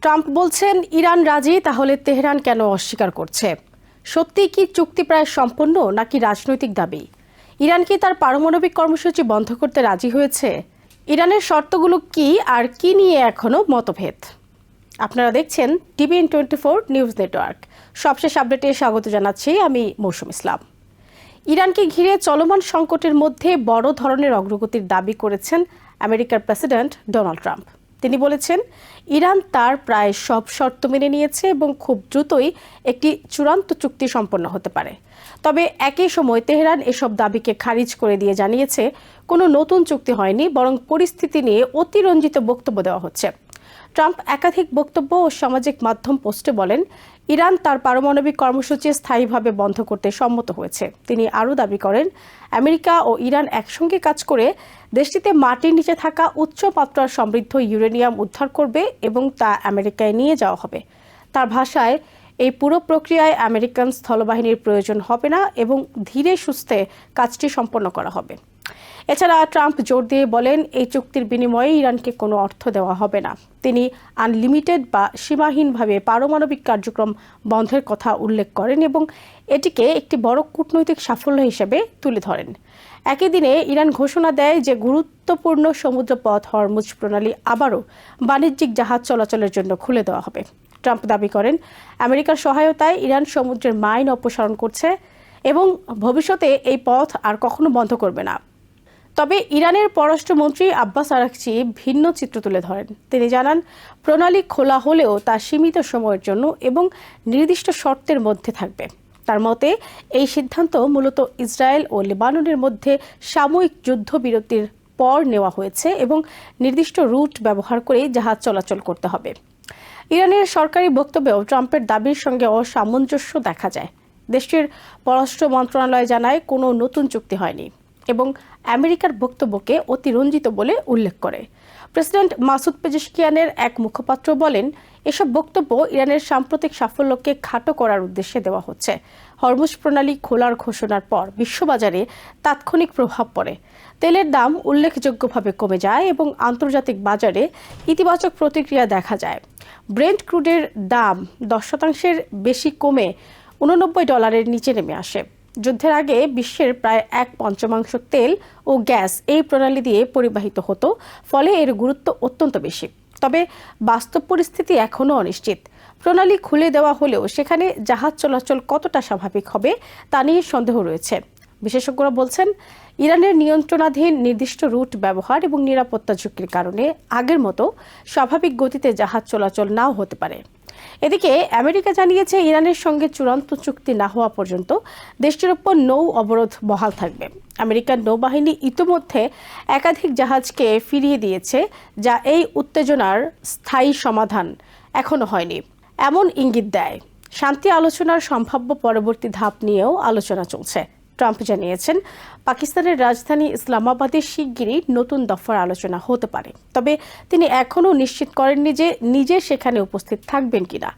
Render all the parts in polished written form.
Trump বলছেন Iran রাজি, তাহলে তেহরান কেন অস্বীকার করছে? সত্যি কি চুক্তি প্রায় সম্পন্ন নাকি রাজনৈতিক দাবি? ইরান কি তার পারমাণবিক কর্মসূচি বন্ধ করতে রাজি হয়েছে? ইরানের শর্তগুলো কি আর কি নিয়ে এখনো মতভেদ? আপনারা দেখছেন TVN24 নিউজ নেটওয়ার্ক। সবশেষ আপডেটে স্বাগত জানাচ্ছি আমি মৌসুম ইসলাম। ইরানকে ঘিরে চলমান সংকটের মধ্যে বড় ধরনের অগ্রগতির দাবি করেছেন আমেরিকার প্রেসিডেন্ট ডোনাল্ড ট্রাম্প। তিনি বলেছেন ইরান তার প্রায় সব শর্ত মেনে নিয়েছে এবং খুব দ্রুতই একটি চূড়ান্ত চুক্তি সম্পন্ন হতে পারে। তবে একই সময় তেহরান এসব দাবিকে খারিজ করে দিয়ে জানিয়েছে কোনো নতুন চুক্তি হয়নি, বরং পরিস্থিতি নিয়ে অতিরঞ্জিত বক্তব্য দেওয়া হচ্ছে। ট্রাম্প একাধিক বক্তব্য ও সামাজিক মাধ্যম পোস্টে বলেন ইরান তার পারমাণবিক কর্মসূচি স্থায়ীভাবে বন্ধ করতে সম্মত হয়েছে। তিনি আরও দাবি করেন আমেরিকা ও ইরান একসঙ্গে কাজ করে দেশটিতে মাটির নিচে থাকা উচ্চ মাত্রার সমৃদ্ধ ইউরেনিয়াম উদ্ধার করবে এবং তা আমেরিকায় নিয়ে যাওয়া হবে। তার ভাষায়, এই পুরো প্রক্রিয়ায় আমেরিকান স্থলবাহিনীর প্রয়োজন হবে না এবং ধীরে সুস্থে কাজটি সম্পন্ন করা হবে। এছাড়া ট্রাম্প জোর দিয়ে বলেন এই চুক্তির বিনিময়ে ইরানকে কোনো অর্থ দেওয়া হবে না। তিনি আনলিমিটেড বা সীমাহীনভাবে পারমাণবিক কার্যক্রম বন্ধের কথা উল্লেখ করেন এবং এটিকে একটি বড় কূটনৈতিক সাফল্য হিসেবে তুলে ধরেন। একই দিনে ইরান ঘোষণা দেয় যে গুরুত্বপূর্ণ সমুদ্রপথ হরমুজ প্রণালী আবারও বাণিজ্যিক জাহাজ চলাচলের জন্য খুলে দেওয়া হবে। ট্রাম্প দাবি করেন আমেরিকার সহায়তায় ইরান সমুদ্রের মাইন অপসারণ করছে এবং ভবিষ্যতে এই পথ আর কখনো বন্ধ করবে না। তবে ইরানের পররাষ্ট্রমন্ত্রী আব্বাস আরাকচি ভিন্ন চিত্র তুলে ধরেন। তিনি জানান প্রণালী খোলা হলেও তা সীমিত সময়ের জন্য এবং নির্দিষ্ট শর্তের মধ্যে থাকবে। তার মতে এই সিদ্ধান্ত মূলত ইসরায়েল ও লেবাননের মধ্যে সাময়িক যুদ্ধবিরতির পর নেওয়া হয়েছে এবং নির্দিষ্ট রুট ব্যবহার করে জাহাজ চলাচল করতে হবে। ইরানের সরকারি বক্তব্যেও ট্রাম্পের দাবির সঙ্গে অসামঞ্জস্য দেখা যায়। দেশটির পররাষ্ট্র মন্ত্রণালয় জানায় কোনো নতুন চুক্তি হয়নি এবং আমেরিকার বক্তব্যকে অতিরঞ্জিত বলে উল্লেখ করে। প্রেসিডেন্ট মাসুদ পেজেশকিয়ানের এক মুখপাত্র বলেন এসব বক্তব্য ইরানের সাম্প্রতিক সাফল্যকে খাটো করার উদ্দেশ্যে দেওয়া হচ্ছে। হরমুজ প্রণালী খোলার ঘোষণার পর বিশ্ববাজারে তাৎক্ষণিক প্রভাব পড়ে। তেলের দাম উল্লেখযোগ্যভাবে কমে যায় এবং আন্তর্জাতিক বাজারে ইতিবাচক প্রতিক্রিয়া দেখা যায়। ব্রেন্ট ক্রুডের দাম 10% বেশি কমে $89 নিচে নেমে আসে। যুদ্ধের আগে বিশ্বের প্রায় 1/5 তেল ও গ্যাস এই প্রণালী দিয়ে পরিবাহিত হতো, ফলে এর গুরুত্ব অত্যন্ত বেশি। তবে বাস্তব পরিস্থিতি এখনও অনিশ্চিত। প্রণালী খুলে দেওয়া হলেও সেখানে জাহাজ চলাচল কতটা স্বাভাবিক হবে তা নিয়ে সন্দেহ রয়েছে। বিশেষজ্ঞরা বলছেন ইরানের নিয়ন্ত্রণাধীন নির্দিষ্ট রুট ব্যবহার এবং নিরাপত্তা ঝুঁকির কারণে আগের মতো স্বাভাবিক গতিতে জাহাজ চলাচল নাও হতে পারে। এদিকে আমেরিকা জানিয়েছে ইরানের সঙ্গে চূড়ান্ত চুক্তি না হওয়া পর্যন্ত দেশটির উপর নৌ অবরোধ বহাল থাকবে। আমেরিকান নৌবাহিনী ইতিমধ্যে একাধিক জাহাজকে ফিরিয়ে দিয়েছে, যা এই উত্তেজনার স্থায়ী সমাধান এখনো হয়নি এমন ইঙ্গিত দেয়। শান্তি আলোচনার সম্ভাব্য পরবর্তী ধাপ নিয়েও আলোচনা চলছে। ট্রাম্প জানিয়েছেন পাকিস্তানের রাজধানী ইসলামাবাদে শিগগিরই নতুন দফার আলোচনা হতে পারে, তবে তিনি এখনও নিশ্চিত করেননি যে নিজে সেখানে উপস্থিত থাকবেন কিনা।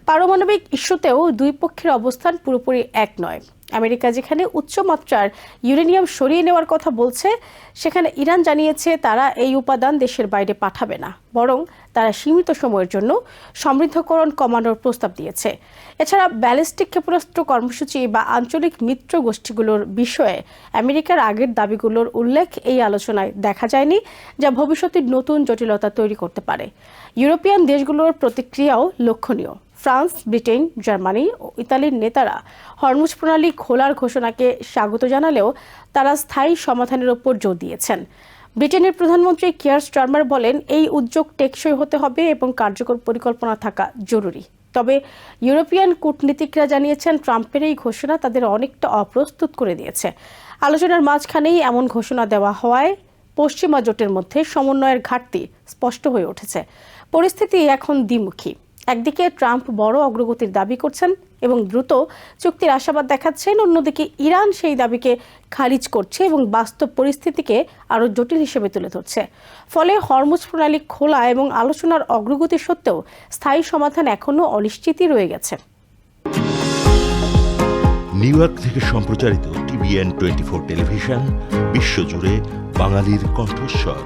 পারমাণবিক ইস্যুতেও দুই পক্ষের অবস্থান পুরোপুরি এক নয়। আমেরিকা যেখানে উচ্চমাত্রার ইউরেনিয়াম সরিয়ে নেওয়ার কথা বলছে, সেখানে ইরান জানিয়েছে তারা এই উপাদান দেশের বাইরে পাঠাবে না, বরং তারা সীমিত সময়ের জন্য সমৃদ্ধকরণ কমানোর প্রস্তাব দিয়েছে। এছাড়া ব্যালিস্টিক ক্ষেপণাস্ত্র কর্মসূচি বা আঞ্চলিক মিত্র গোষ্ঠীগুলোর বিষয়ে আমেরিকার আগের দাবিগুলোর উল্লেখ এই আলোচনায় দেখা যায়নি, যা ভবিষ্যতে নতুন জটিলতা তৈরি করতে পারে। ইউরোপিয়ান দেশগুলোর প্রতিক্রিয়াও লক্ষণীয়। ফ্রান্স, ব্রিটেন, জার্মানি ও ইতালির নেতারা হরমুজ প্রণালী খোলার ঘোষণাকে স্বাগত জানালেও তারা স্থায়ী সমাধানের ওপর জোর দিয়েছেন। ব্রিটেনের প্রধানমন্ত্রী কিয়ার স্টারমার বলেন এই উদ্যোগ টেকসই হতে হবে এবং কার্যকর পরিকল্পনা থাকা জরুরি। তবে ইউরোপিয়ান কূটনীতিকরা জানিয়েছেন ট্রাম্পের এই ঘোষণা তাদের অনেকটা অপ্রস্তুত করে দিয়েছে। আলোচনার মাঝখানেই এমন ঘোষণা দেওয়া হওয়ায় পশ্চিমা জোটের মধ্যে সমন্বয়ের ঘাটতি স্পষ্ট হয়ে উঠেছে। পরিস্থিতি এখন দ্বিমুখী। একদিকে ট্রাম্প বড় অগ্রগতির দাবি করছেন এবং দ্রুত চুক্তির আশাবাদ দেখাচ্ছেন, অন্যদিকে ইরান সেই দাবিকে খারিজ করছে এবং বাস্তব পরিস্থিতিকে আরও জটিল হিসেবে তুলে ধরছে। ফলে হরমুজ প্রণালী খোলা এবং আলোচনার অগ্রগতি সত্ত্বেও স্থায়ী সমাধান এখনও অনিশ্চিতই রয়ে গেছে। নিউ ইয়র্ক থেকে সম্প্রচারিত TVN24 টেলিভিশন বিশ্বজুড়ে বাঙালির কণ্ঠস্বর।